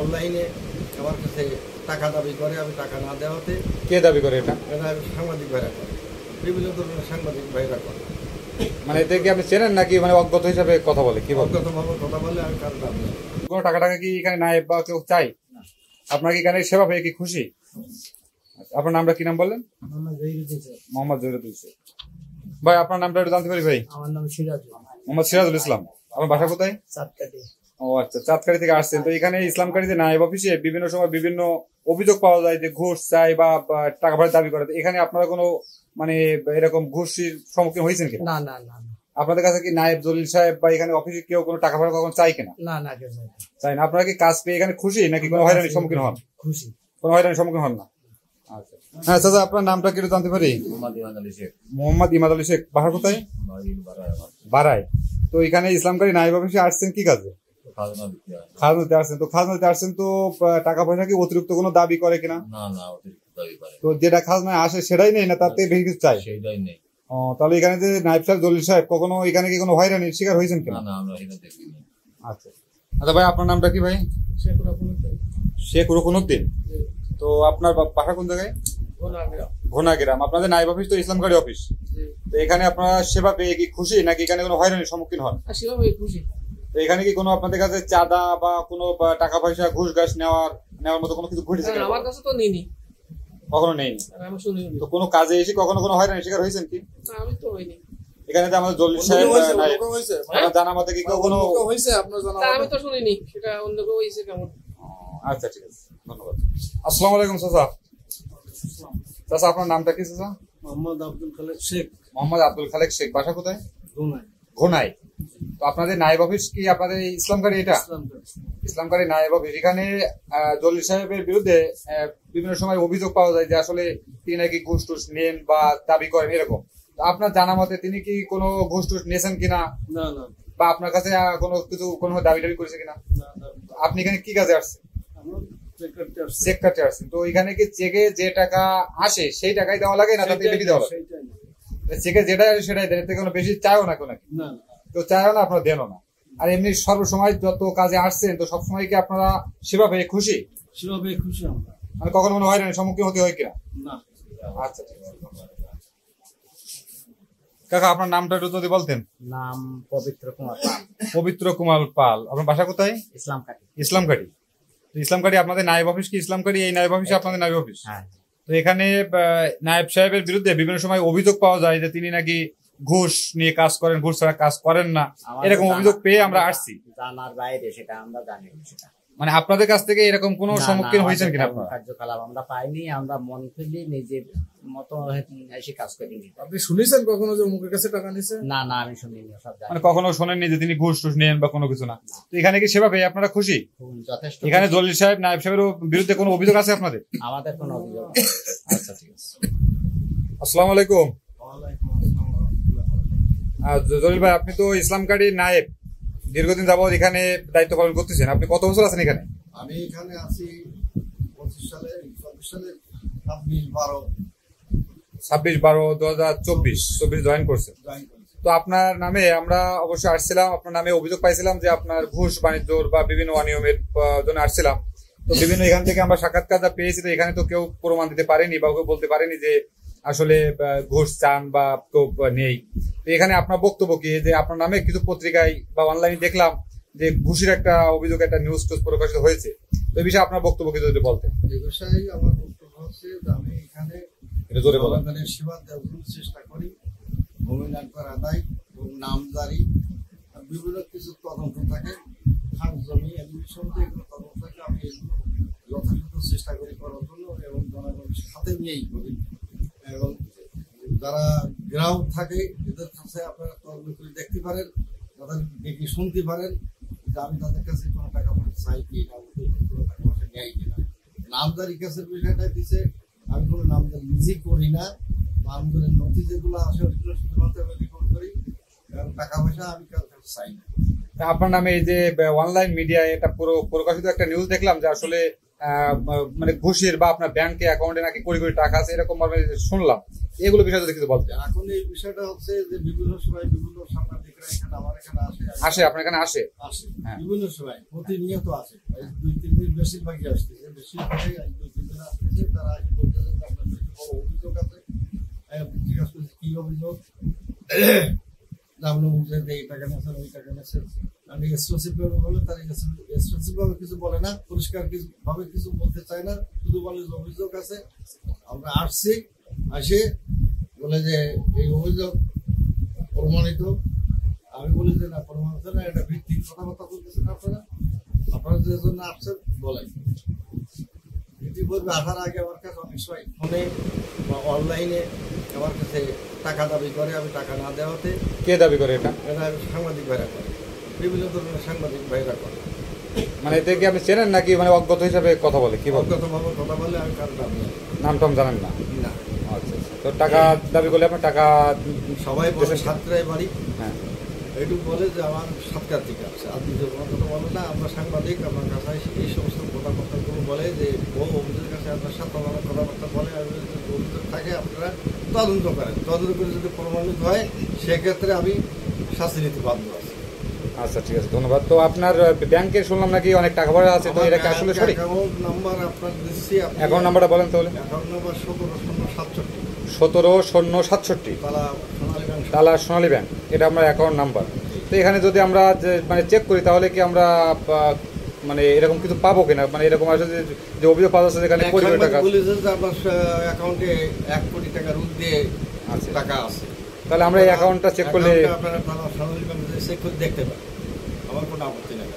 অনলাইনে আমার কাছে টাকা দাবি করে, আমি টাকা না দেওয়াতে। কে দাবি করে এটা? এটা সাংবাদিক ভাইরা করে, বিভিন্ন ধরনের সাংবাদিক ভাইরা করে। মানে এতে কি আপনি চেনেন নাকি মানে অজ্ঞাত হিসাবে কথা বলে? কি অজ্ঞাতভাবে কথা বলে, আমি কারো দাবি না। কোনো টাকা টাকা কি এখানে নায়েব বা কেউ চাই? আপনার কি এখানে সেবা পেয়ে কি খুশি? আপনার নামটা কি নাম বললেন? মোহাম্মদ জহিরুদ্দিন শেখ। ভাই আপনার নামটা একটু জানতে পারি ভাই? আমার নাম সিরাজুল। মোহাম্মদ সিরাজুল ইসলাম। আপনার বাসা কোথায়? চাঁদকাটি। ও আচ্ছা, চাঁদকাটি থেকে আসছেন। তো এখানে ইসলামকারীতে নায়েব অফিসে বিভিন্ন সময় বিভিন্ন অভিযোগ পাওয়া যায় যে ঘুষ চাই বা টাকা ভাড়া দাবি করে। এখানে আপনারা কোনো মানে এরকম ঘুষের সম্মুখীন হয়েছেন কিনা? না না না। আপনাদের কাছে কি নায়েব জলিল সাহেব বা এখানে অফিসে কেউ কোনো টাকা ভাড়া কখন চাই কিনা? না না, কেউ চাই না। আপনারা কি কাজ পেয়ে এখানে খুশি নাকি কোনো হয়রানির সম্মুখীন হন? খুশি। কোনো হয়রানির সম্মুখীন হন না? আচ্ছা। হ্যাঁ চাচা, আপনার নামটা কি জানতে পারি? মোহাম্মদ ইমাদ আলী শেখ। বাসা কোথায়? বারায়। তো এখানে ইসলামকারী নায়েব অফিসে আসছেন কি কাজে? খাজনা দিতে আসছেন। তো খাজনা দিতে আসছেন, তো টাকা পয়সা কি অতিরিক্ত কোনো দাবি করে কিনা? না না, অতিরিক্ত দাবি করে। তো যেটা খাজনায় আসে সেটাই নেই না, তার থেকে বেশি কিছু চাই? সেটাই নেই। ও, তাহলে এখানে যে নায়েব সাহেব জলিল সাহেব কখনো এখানে কি কোনো হয়রানির শিকার হয়েছেন কিনা? না না, আমরা এটা দেখিনি। আচ্ছা আচ্ছা ভাই, আপনার নামটা কি ভাই? শেখ রুকনুদ্দিন। তো আপনার বাসা কোন জায়গায়? ঘোনাগ্রাম। আপনাদের নায়েব অফিস তো ইসলামকারী অফিস। তো এখানে আপনারা সেবা পেয়ে কি খুশি নাকি এখানে কোনো হয়রানির সম্মুখীন হন? খুশি। তো এখানে কি কোনো আপনাদের কাছে চাঁদা বা কোনো টাকা পয়সা ঘুষ ঘাস নেওয়ার মতো কোনো কিছু ঘটেছে? আমার কাছে তো নেইনি, কখনো নেইনি। তো কোনো কাজে এসে কখনো কোনো হয়রানির শিকার হয়েছেন কি? আমি তো হইনি। এখানে তো আমাদের জলিল সাহেব আপনার জানা মতে কি কেউ কোনো হয়েছে? আপনার জানা আমি তো শুনিনি, সেটা অন্য কেউ হয়েছে কেমন। আচ্ছা ঠিক আছে, ধন্যবাদ। আসসালামু আলাইকুম চাচা। চাচা আপনার নামটা কি চাচা? মোহাম্মদ আব্দুল খালেক শেখ। মোহাম্মদ আব্দুল খালেক শেখ। বাসা কোথায়? ঘোনায়। ঘোনায়। তো আপনাদের নায়েব অফিস কি আপনাদের ইসলামকারী? এটা ইসলামকারী নায়েব অফিস। এখানে জলিল সাহেবের বিরুদ্ধে বিভিন্ন সময় অভিযোগ পাওয়া যায় যে আসলে তিনি নাকি ঘুষ টুস নেন বা দাবি করেন এরকম। আপনার জানা মতে তিনি কি কোনো ঘুষ টুস নিয়েছেন কিনা? না না। বা আপনার কাছে কোনো কিছু কোনো দাবি টাবি করেছে কিনা? আপনি এখানে কি কাজে আসছেন? চেক কাটতে আসছেন। তো এখানে কি চেকে যে টাকা আসে সেই টাকাই দেওয়া লাগে না তাতে বেশি দেওয়া লাগে? চেকে যেটাই আসে সেটাই দেন, এর থেকে কোনো বেশি চায়ও না কোনো? তো চায়ও না, আপনারা দেনও না। আর এমনি সর্বসময় যত কাজে আসছেন তো সবসময় কি আপনারা সেবা পেয়ে খুশি? সেবা পেয়ে খুশি আমরা। মানে কখনো মনে হয় না সম্মুখীন হতে হয় কিনা? না। আচ্ছা ঠিক আছে। কাকা আপনার নামটা একটু যদি বলতেন? নাম পবিত্র কুমার পাল। পবিত্র কুমার পাল। আপনার বাসা কোথায়? ইসলামকাটি। ইসলামকাটি। তো ইসলামকাটি আপনাদের নায়েব অফিস কি ইসলামকাটি? এই নায়েব অফিসে আপনাদের নায়েব অফিস? হ্যাঁ। তো এখানে নায়েব সাহেবের বিরুদ্ধে বিভিন্ন সময় অভিযোগ পাওয়া যায় যে তিনি নাকি ঘুষ নিয়ে কাজ করেন, ঘুষ ছাড়া কাজ করেন না, এরকম অভিযোগ পেয়ে আমরা আসছি। জানার বাইরে সেটা আমরা জানি সেটা। মানে আপনাদের কাছ থেকে এরকম কোনো সম্মুখীন হয়েছেন কিনা? কার্যকলাপ আমরা পাইনি, আমরা মন খুলি নিজের মতো এসে কাজ করিনি। আপনি শুনেছেন কখনো যে মুখের কাছে টাকা নিছে? না না, আমি শুনিনি। মানে কখনো শোনেননি যে তিনি ঘুষ টুস নেন বা কোনো কিছু না? তো এখানে কি সেবা পেয়ে আপনারা খুশি? যথেষ্ট। এখানে জলিল সাহেব নায়েব সাহেবের বিরুদ্ধে কোনো অভিযোগ আছে আপনাদের? আমাদের কোনো অভিযোগ। আচ্ছা ঠিক আছে। আসসালামু আলাইকুম। জলিল ভাই, আপনি তো ইসলামকারী নায়েব, দীর্ঘদিন যাবত এখানে দায়িত্ব পালন করতেছেন। আপনি কত বছর আছেন এখানে? আমি এখানে আছি 25 সালে 26/12/2024 জয়েন করছেন। তো আপনার নামে আমরা অবশ্যই আসছিলাম, আপনার নামে অভিযোগ পাইছিলাম যে আপনার ঘুষ বাণিজ্য বা বিভিন্ন অনিয়মের জন্য আসছিলাম। তো বিভিন্ন এখান থেকে আমরা সাক্ষাৎকার যা পেয়েছি, তো এখানে তো কেউ প্রমাণ দিতে পারেনি বা কেউ বলতে পারেনি যে আসলে ঘুষ চান বা কেউ নেই। তো এখানে আপনার বক্তব্য কি যে আপনার নামে কিছু পত্রিকায় বা অনলাইনে দেখলাম যে ঘুষের একটা অভিযোগ, একটা নিউজ টোজ প্রকাশিত হয়েছে, তো এই বিষয়ে আপনার বক্তব্য কি যদি বলতেন? এই বিষয়ে আমার বক্তব্য হচ্ছে যে আমি এখানে জনগণের সেবা দেওয়ার চেষ্টা করি, ভূমি নাট্যের আদায় এবং নামজারি বিভিন্ন কিছু তদন্ত থাকে, খাস জমি এডুকেশন এগুলো তদন্ত থাকে। আমি এগুলো যথাযথ চেষ্টা করি করার জন্য এবং জনগণের সাথে নিয়েই করি। এবং যারা গ্রাহক থাকে এদের কাছে আপনারা তদন্ত করে দেখতে পারেন, তাদের দেখে শুনতে পারেন যে আমি তাদের কাছে কোনো টাকা পয়সা চাই কি না, কোনো টাকা পয়সা নেই কিনা। নামজারি কেসের বিষয়টা দিচ্ছে, আমি কোনো নামজারি নিজেই করি না, নামজারির নথি যেগুলো আসে ওইগুলো শুধুমাত্র আমি রেকর্ড করি, এবং টাকা পয়সা আমি কারোর কাছে চাই না। আপনার নামে এই যে অনলাইন মিডিয়ায় এটা পুরো প্রকাশিত একটা নিউজ দেখলাম যে আসলে মানে ঘুষের বা আপনার ব্যাংকে অ্যাকাউন্টে নাকি কোটি কোটি টাকা আছে এরকম ভাবে শুনলাম, এগুলো বিষয়ে যদি কিছু বলতেন। এখন এই বিষয়টা হচ্ছে যে বিভিন্ন সময় বিভিন্ন সাংবাদিকরা এখানে আমার এখানে আসে, আপনার এখানে আসে? আসে হ্যাঁ। বিভিন্ন সময় প্রতিনিয়ত আসে, এই 2-3 দিন বেশিরভাগই আসতেছে, বেশিরভাগই 2-3 দিন আসতেছে। তারা বলতেছে যে আপনার কিছু বড় অভিযোগ আছে। জিজ্ঞাসা করছে কি অভিযোগ, নামলো বুঝে যে এই টাকা নেছেন ওই টাকা নেছেন। আমি এক্সপেন্সিভ ভাবে বলে তার এক্সপেন্সিভ ভাবে কিছু বলে না, পরিষ্কার কিছু ভাবে কিছু বলতে চায় না, শুধু বলে যে অভিযোগ আছে। আমরা আসছি, আসে বলে যে এই অভিযোগ প্রমাণিত। আমি বলি যে না প্রমাণিত না, এটা ভিত্তিক কথাবার্তা বলতেছেন আপনারা, আপনারা যে জন্য আসছেন বলেন। ইতিপূর্বে আসার আগে আমার কাছে অনেক সময় ফোনে বা অনলাইনে আমার কাছে টাকা দাবি করে, আমি টাকা না দেওয়াতে। কে দাবি করে এটা? এটা সাংবাদিক ভাইরা করে, বিভিন্ন ধরনের সাংবাদিক ভাইরা করে। মানে এতে কি আপনি চেনেন নাকি মানে অজ্ঞত হিসাবে কথা বলে? কি বলে? অজ্ঞাতভাবে কথা বলে, আমি কারো দাবি নাম টাম জানেন না? না। আচ্ছা আচ্ছা। তো টাকা দাবি করলে আপনার টাকা সবাই বলে সাতটায় বাড়ি, হ্যাঁ এইটুকু বলে যে আমার সাতটার দিকে আছে, আর দ্বিতীয় কোনো কথা বলে না। আমরা সাংবাদিক, আমার কাছে এই সমস্ত কথাবার্তাগুলো বলে যে বহু অভিযোগের কাছে আপনার সাথে আমার কথাবার্তা বলে, আর যদি অভিযোগ থাকে আপনারা তদন্ত করেন, তদন্ত করে যদি প্রমাণিত হয় সেক্ষেত্রে আমি শাস্তি নিতে বাধ্য আছি। আচ্ছা ঠিক আছে, ধন্যবাদ। তো আপনার ব্যাংকে শুনলাম নাকি অনেক টাকা পয়সা আছে, তো এটা কি আসলে সঠিক? অ্যাকাউন্ট নাম্বার আপনার দিচ্ছি, অ্যাকাউন্ট নাম্বারটা বলেন তাহলে। অ্যাকাউন্ট নাম্বার 17-067 17-067 তালা সোনালী ব্যাংক। তালা সোনালী ব্যাংক, এটা আমার অ্যাকাউন্ট নাম্বার। তো এখানে যদি আমরা মানে চেক করি তাহলে কি আমরা মানে এরকম কিছু পাবো কিনা? মানে এরকম আসলে যে অভিযোগ পাওয়া যাচ্ছে যেখানে কোটি কোটি টাকা বলেছে যে আপনার অ্যাকাউন্টে 1 কোটি টাকার ঊর্ধ্বে আছে, টাকা আছে, তাহলে আমরা এই অ্যাকাউন্টটা চেক করলে আপনারা সোনালী ব্যাংকে চেক করে দেখতে পারেন, আমার কোনো আপত্তি নেই।